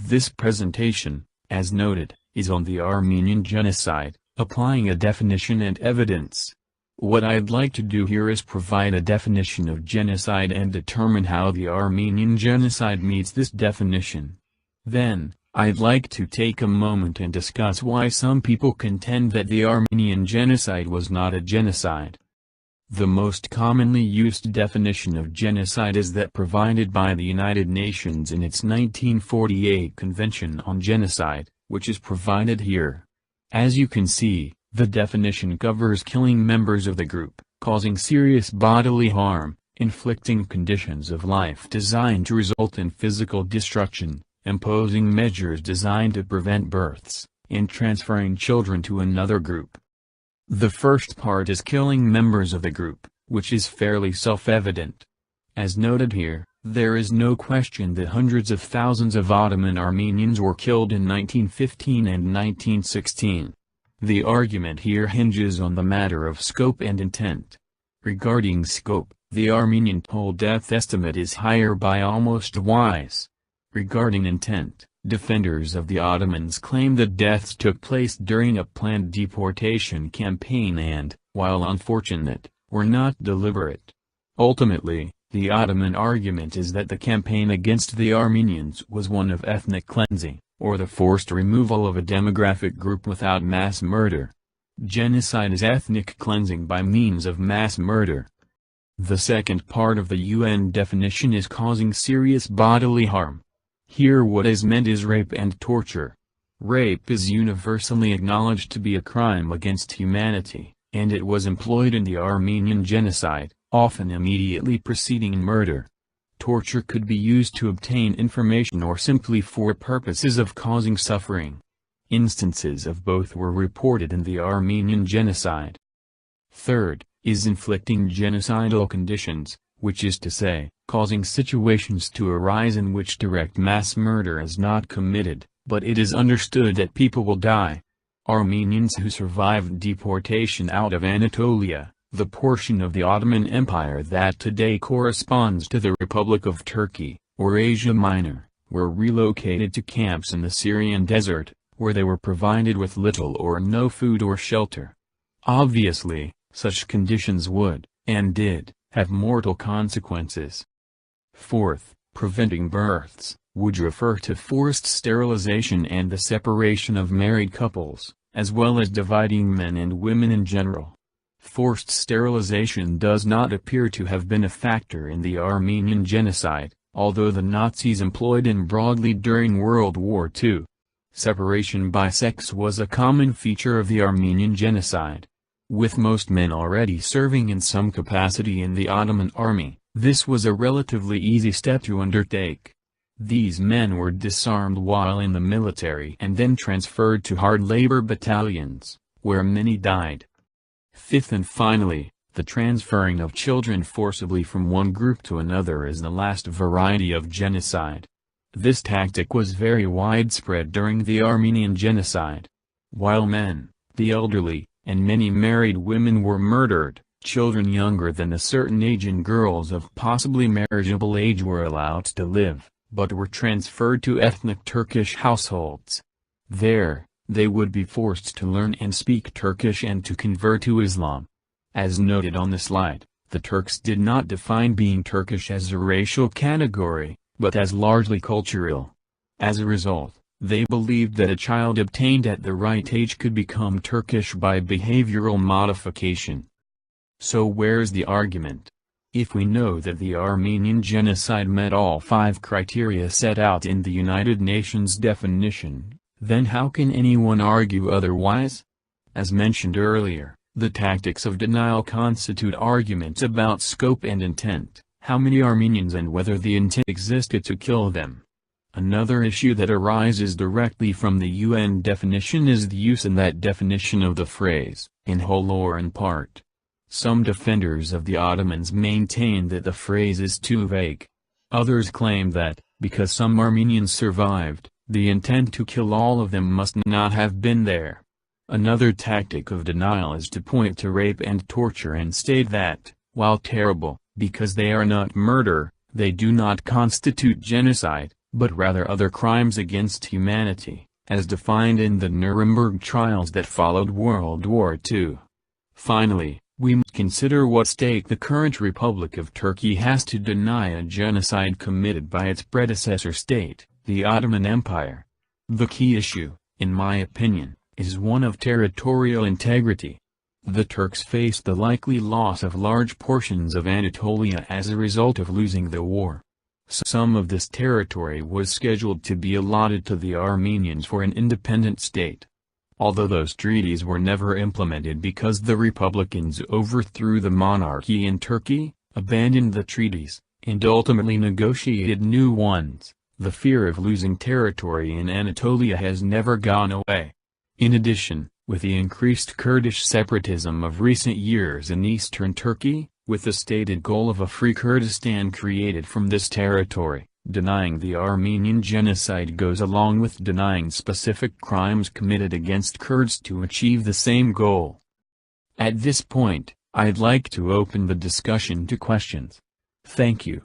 This presentation, as noted, is on the Armenian Genocide, applying a definition and evidence. What I'd like to do here is provide a definition of genocide and determine how the Armenian Genocide meets this definition. Then, I'd like to take a moment and discuss why some people contend that the Armenian Genocide was not a genocide. The most commonly used definition of genocide is that provided by the United Nations in its 1948 Convention on Genocide, which is provided here. As you can see, the definition covers killing members of the group, causing serious bodily harm, inflicting conditions of life designed to result in physical destruction, imposing measures designed to prevent births, and transferring children to another group. The first part is killing members of the group, which is fairly self-evident. As noted here, there is no question that hundreds of thousands of Ottoman Armenians were killed in 1915 and 1916. The argument here hinges on the matter of scope and intent. Regarding scope, the Armenian total death estimate is higher by almost twice. Regarding intent, defenders of the Ottomans claim that deaths took place during a planned deportation campaign and, while unfortunate, were not deliberate. Ultimately, the Ottoman argument is that the campaign against the Armenians was one of ethnic cleansing, or the forced removal of a demographic group without mass murder. Genocide is ethnic cleansing by means of mass murder. The second part of the UN definition is causing serious bodily harm. Here what is meant is rape and torture. Rape is universally acknowledged to be a crime against humanity, and it was employed in the Armenian Genocide, often immediately preceding murder. Torture could be used to obtain information or simply for purposes of causing suffering. Instances of both were reported in the Armenian Genocide. Third, is inflicting genocidal conditions, which is to say, causing situations to arise in which direct mass murder is not committed, but it is understood that people will die. Armenians who survived deportation out of Anatolia, the portion of the Ottoman Empire that today corresponds to the Republic of Turkey, or Asia Minor, were relocated to camps in the Syrian desert, where they were provided with little or no food or shelter. Obviously, such conditions would, and did, have mortal consequences. Fourth, preventing births, would refer to forced sterilization and the separation of married couples, as well as dividing men and women in general. Forced sterilization does not appear to have been a factor in the Armenian Genocide, although the Nazis employed it broadly during World War II. Separation by sex was a common feature of the Armenian Genocide. With most men already serving in some capacity in the Ottoman army, this was a relatively easy step to undertake. These men were disarmed while in the military and then transferred to hard labor battalions, where many died. Fifth and finally, the transferring of children forcibly from one group to another is the last variety of genocide. This tactic was very widespread during the Armenian Genocide. While men, the elderly, and many married women were murdered, children younger than a certain age and girls of possibly marriageable age were allowed to live, but were transferred to ethnic Turkish households. There, they would be forced to learn and speak Turkish and to convert to Islam. As noted on the slide, the Turks did not define being Turkish as a racial category, but as largely cultural. As a result, they believed that a child obtained at the right age could become Turkish by behavioral modification. So where's the argument? If we know that the Armenian Genocide met all 5 criteria set out in the United Nations definition, then how can anyone argue otherwise? As mentioned earlier, the tactics of denial constitute arguments about scope and intent, how many Armenians and whether the intent existed to kill them. Another issue that arises directly from the UN definition is the use in that definition of the phrase, in whole or in part. Some defenders of the Ottomans maintain that the phrase is too vague. Others claim that, because some Armenians survived, the intent to kill all of them must not have been there. Another tactic of denial is to point to rape and torture and state that, while terrible, because they are not murder, they do not constitute genocide, but rather other crimes against humanity, as defined in the Nuremberg trials that followed World War II. Finally, we must consider what stake the current Republic of Turkey has to deny a genocide committed by its predecessor state, the Ottoman Empire. The key issue, in my opinion, is one of territorial integrity. The Turks faced the likely loss of large portions of Anatolia as a result of losing the war. Some of this territory was scheduled to be allotted to the Armenians for an independent state. Although those treaties were never implemented because the Republicans overthrew the monarchy in Turkey, abandoned the treaties, and ultimately negotiated new ones, the fear of losing territory in Anatolia has never gone away. In addition, with the increased Kurdish separatism of recent years in eastern Turkey, with the stated goal of a free Kurdistan created from this territory, denying the Armenian Genocide goes along with denying specific crimes committed against Kurds to achieve the same goal. At this point, I'd like to open the discussion to questions. Thank you.